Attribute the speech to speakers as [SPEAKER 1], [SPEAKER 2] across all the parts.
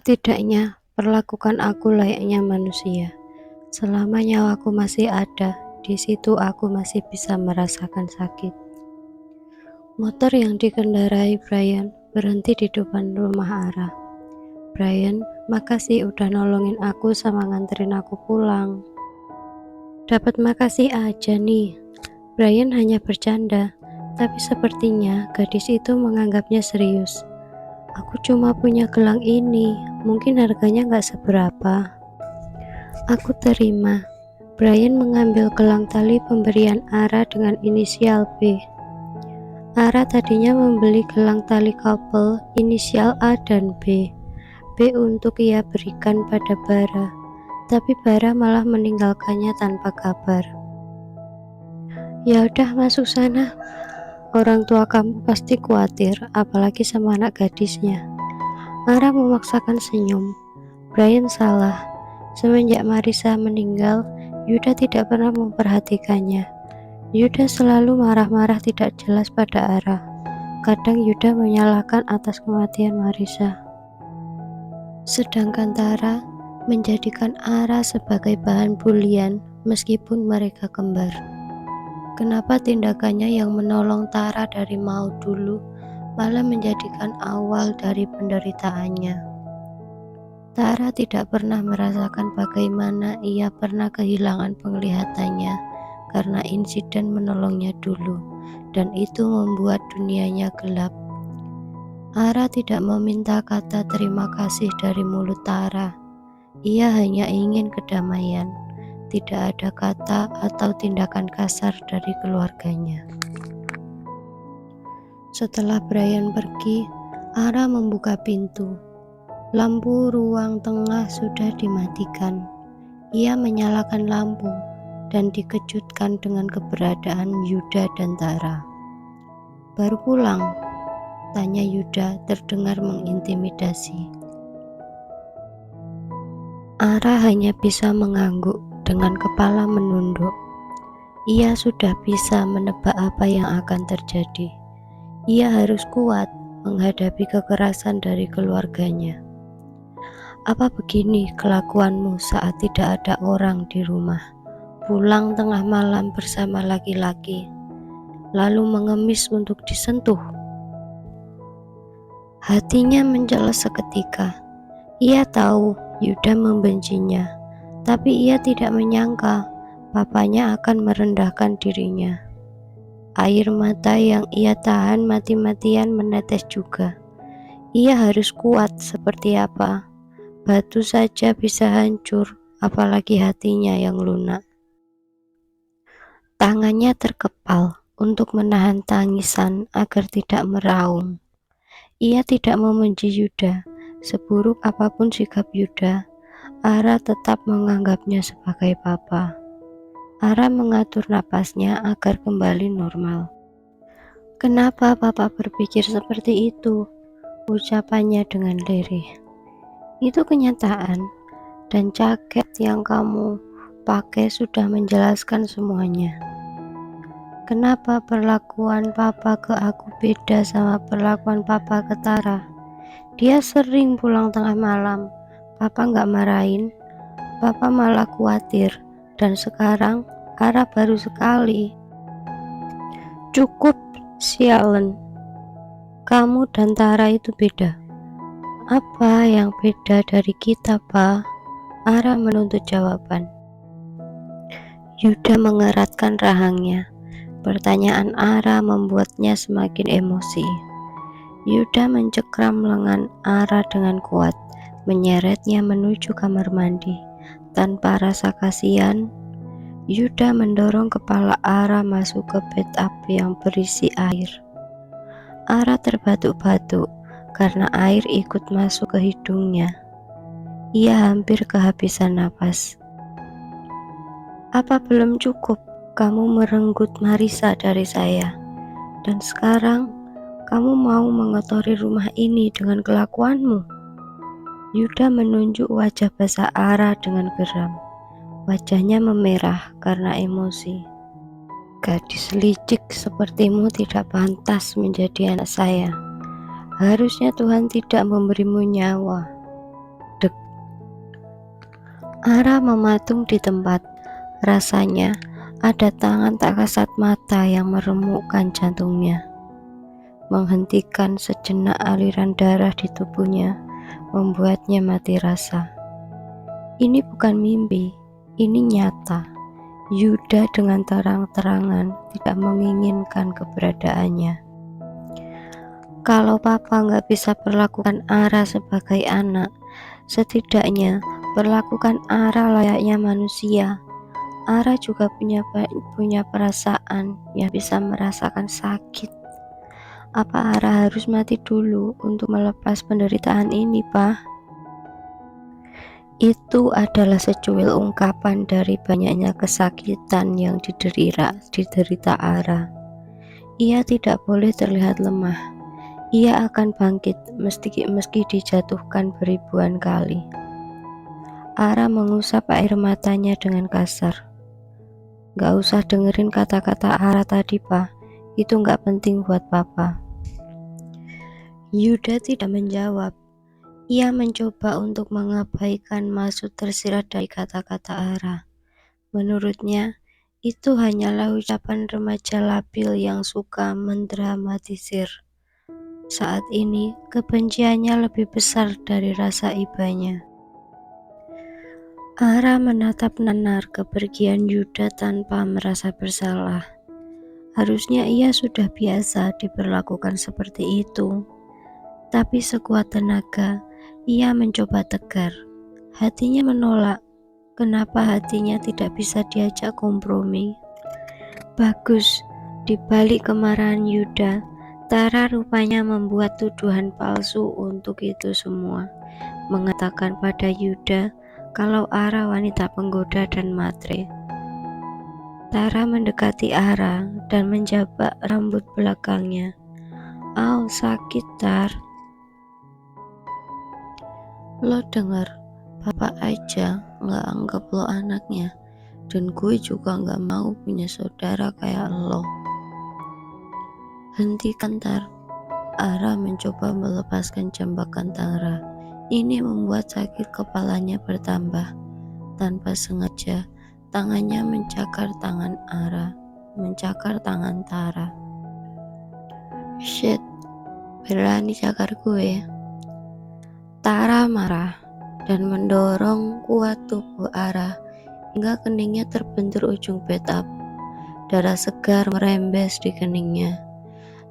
[SPEAKER 1] Setidaknya perlakukan aku layaknya manusia. Selama nyawaku masih ada, di situ aku masih bisa merasakan sakit. Motor yang dikendarai Brian berhenti di depan rumah Ara. Brian, makasih udah nolongin aku sama nganterin aku pulang. Dapat makasih aja nih. Brian hanya bercanda, tapi sepertinya gadis itu menganggapnya serius. Aku cuma punya gelang ini, mungkin harganya gak seberapa. Aku terima. Brian mengambil gelang tali pemberian Ara dengan inisial B. Ara tadinya membeli gelang tali couple inisial A dan B. B untuk ia berikan pada Bara, tapi Bara malah meninggalkannya tanpa kabar. Ya udah, masuk sana. Orang tua kamu pasti khawatir, apalagi sama anak gadisnya. Ara memaksakan senyum. Brian salah. Semenjak Marisa meninggal, Yuda tidak pernah memperhatikannya. Yuda selalu marah-marah tidak jelas pada Ara. Kadang Yuda menyalahkan atas kematian Marisa. Sedangkan Tara menjadikan Ara sebagai bahan bulian meskipun mereka kembar. Kenapa tindakannya yang menolong Tara dari maut dulu malah menjadikan awal dari penderitaannya? Tara tidak pernah merasakan bagaimana ia pernah kehilangan penglihatannya karena insiden menolongnya dulu, dan itu membuat dunianya gelap. Ara tidak meminta kata terima kasih dari mulut Tara. Ia hanya ingin kedamaian. Tidak ada kata atau tindakan kasar dari keluarganya. Setelah Brian pergi, Ara membuka pintu. Lampu ruang tengah sudah dimatikan. Ia menyalakan lampu dan dikejutkan dengan keberadaan Yuda dan Tara. Baru pulang? Tanya Yuda terdengar mengintimidasi. Ara hanya bisa mengangguk dengan kepala menunduk. Ia sudah bisa menebak apa yang akan terjadi. Ia harus kuat menghadapi kekerasan dari keluarganya. Apa begini kelakuanmu saat tidak ada orang di rumah? Pulang tengah malam bersama laki-laki, lalu mengemis untuk disentuh. Hatinya menjelas seketika. Ia tahu Yuda membencinya, tapi ia tidak menyangka papanya akan merendahkan dirinya. Air mata yang ia tahan mati-matian menetes juga. Ia harus kuat seperti apa? Batu saja bisa hancur, apalagi hatinya yang lunak. Tangannya terkepal untuk menahan tangisan agar tidak meraung. Ia tidak membenci Yuda. Seburuk apapun sikap Yuda, Ara tetap menganggapnya sebagai papa. Ara mengatur napasnya agar kembali normal. Kenapa papa berpikir seperti itu? Ucapannya dengan lirih. Itu kenyataan, dan jaket yang kamu pakai sudah menjelaskan semuanya. Kenapa perlakuan papa ke aku beda sama perlakuan papa ke Tara? Dia sering pulang tengah malam. Papa nggak marahin, papa malah khawatir. Dan sekarang Ara baru sekali. Cukup, sialan. Kamu dan Tara itu beda. Apa yang beda dari kita, Pa? Ara menuntut jawaban. Yuda mengeratkan rahangnya. Pertanyaan Ara membuatnya semakin emosi. Yuda mencekram lengan Ara dengan kuat, menyeretnya menuju kamar mandi. Tanpa rasa kasihan, Yuda mendorong kepala Ara masuk ke bathtub yang berisi air. Ara terbatuk-batuk karena air ikut masuk ke hidungnya. Ia hampir kehabisan napas. Apa belum cukup kamu merenggut Marisa dari saya? Dan sekarang kamu mau mengotori rumah ini dengan kelakuanmu? Yuda menunjuk wajah basah Ara dengan geram. Wajahnya memerah karena emosi. Gadis licik sepertimu tidak pantas menjadi anak saya. Harusnya Tuhan tidak memberimu nyawa. Ara mematung di tempat. Rasanya ada tangan tak kasat mata yang meremukkan jantungnya, menghentikan sejenak aliran darah di tubuhnya, membuatnya mati rasa. Ini bukan mimpi, ini nyata. Yuda dengan terang-terangan tidak menginginkan keberadaannya. Kalau papa nggak bisa perlakukan Ara sebagai anak, setidaknya perlakukan Ara layaknya manusia. Ara juga punya perasaan yang bisa merasakan sakit. Apa Ara harus mati dulu untuk melepas penderitaan ini, Pak? Itu adalah secuil ungkapan dari banyaknya kesakitan yang diderita Ara. Ia tidak boleh terlihat lemah. Ia akan bangkit meski dijatuhkan beribuan kali. Ara mengusap air matanya dengan kasar. Gak usah dengerin kata-kata Ara tadi, Pak. Itu gak penting buat Papa. Yuda tidak menjawab. Ia mencoba untuk mengabaikan maksud tersirat dari kata-kata Ara. Menurutnya, itu hanyalah ucapan remaja labil yang suka mendramatisir. Saat ini, kebenciannya lebih besar dari rasa ibanya. Ara menatap nanar kepergian Yuda tanpa merasa bersalah. Harusnya ia sudah biasa diperlakukan seperti itu. Tapi sekuat tenaga, ia mencoba tegar. Hatinya menolak. Kenapa hatinya tidak bisa diajak kompromi? Bagus, di balik kemarahan Yuda, Tara rupanya membuat tuduhan palsu untuk itu semua. Mengatakan pada Yuda kalau Ara wanita penggoda dan matre. Tara mendekati Ara dan menjabak rambut belakangnya. "Au, sakit, Tar. Lo denger, Bapak aja gak anggap lo anaknya, dan gue juga gak mau punya saudara kayak lo." "Hentikan, Tar." Ara mencoba melepaskan jambakan Tara. Ini membuat sakit kepalanya bertambah. Tanpa sengaja, tangannya mencakar tangan Ara, mencakar tangan Tara. "Shit, berani cakar gue." Tara marah dan mendorong kuat tubuh Ara hingga keningnya terbentur ujung bathtub. Darah segar merembes di keningnya.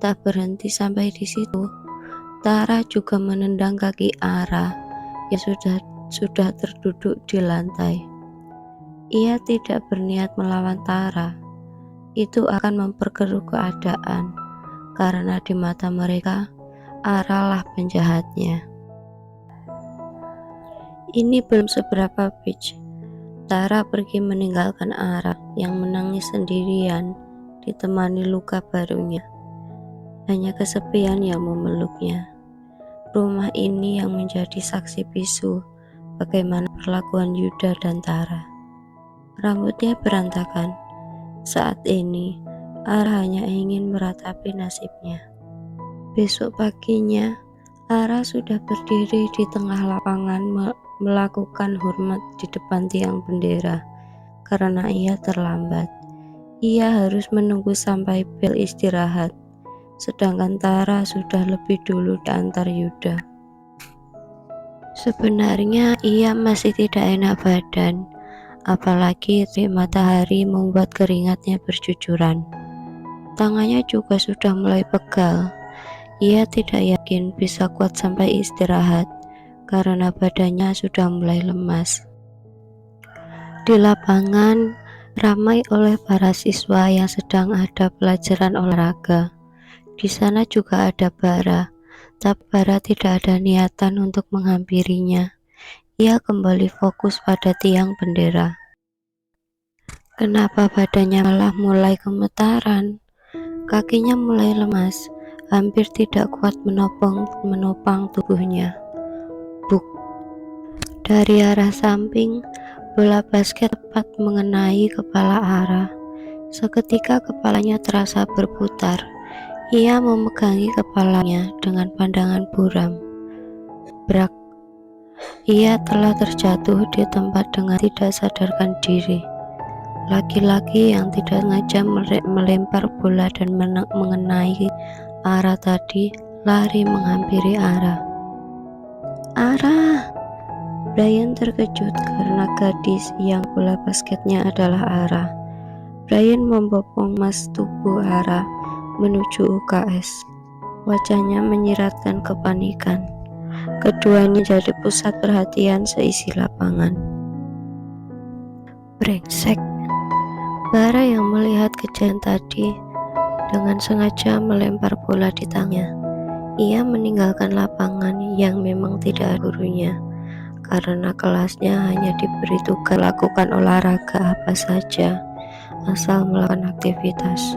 [SPEAKER 1] Tak berhenti sampai di situ, Tara juga menendang kaki Ara yang sudah terduduk di lantai. Ia tidak berniat melawan Tara. Itu akan memperkeruh keadaan, karena di mata mereka, Ara lah penjahatnya. Ini belum seberapa, Peach. Tara pergi meninggalkan Ara yang menangis sendirian, ditemani luka barunya. Hanya kesepian yang memeluknya. Rumah ini yang menjadi saksi bisu bagaimana perlakuan Yuda dan Tara. Rambutnya berantakan. Saat ini, Ara hanya ingin meratapi nasibnya. Besok paginya, Ara sudah berdiri di tengah lapangan melakukan hormat di depan tiang bendera. Karena ia terlambat, ia harus menunggu sampai bel istirahat. Sedangkan Tara sudah lebih dulu diantar Yuda. Sebenarnya ia masih tidak enak badan, apalagi terik matahari membuat keringatnya bercucuran. Tangannya juga sudah mulai pegal. Ia tidak yakin bisa kuat sampai istirahat, karena badannya sudah mulai lemas. Di lapangan, ramai oleh para siswa yang sedang ada pelajaran olahraga. Di sana juga ada Bara, tapi Bara tidak ada niatan untuk menghampirinya. Ia kembali fokus pada tiang bendera. Kenapa badannya malah mulai gemetaran? Kakinya mulai lemas, hampir tidak kuat menopang tubuhnya. Buk! Dari arah samping, bola basket tepat mengenai kepala Ara. Seketika kepalanya terasa berputar. Ia memegangi kepalanya dengan pandangan buram. Brak. Ia telah terjatuh di tempat dengan tidak sadarkan diri. Laki-laki yang tidak sengaja melempar bola dan mengenai Ara tadi lari menghampiri Ara. "Ara!" Brian terkejut karena gadis yang bola basketnya adalah Ara. Brian membopong emas tubuh Ara menuju UKS. Wajahnya menyiratkan kepanikan. Keduanya jadi pusat perhatian seisi lapangan. "Brengsek!" Bara yang melihat kejadian tadi dengan sengaja melempar bola di tangannya. Ia meninggalkan lapangan yang memang tidak ada gurunya, karena kelasnya hanya diberi tugas lakukan olahraga apa saja asal melakukan aktivitas.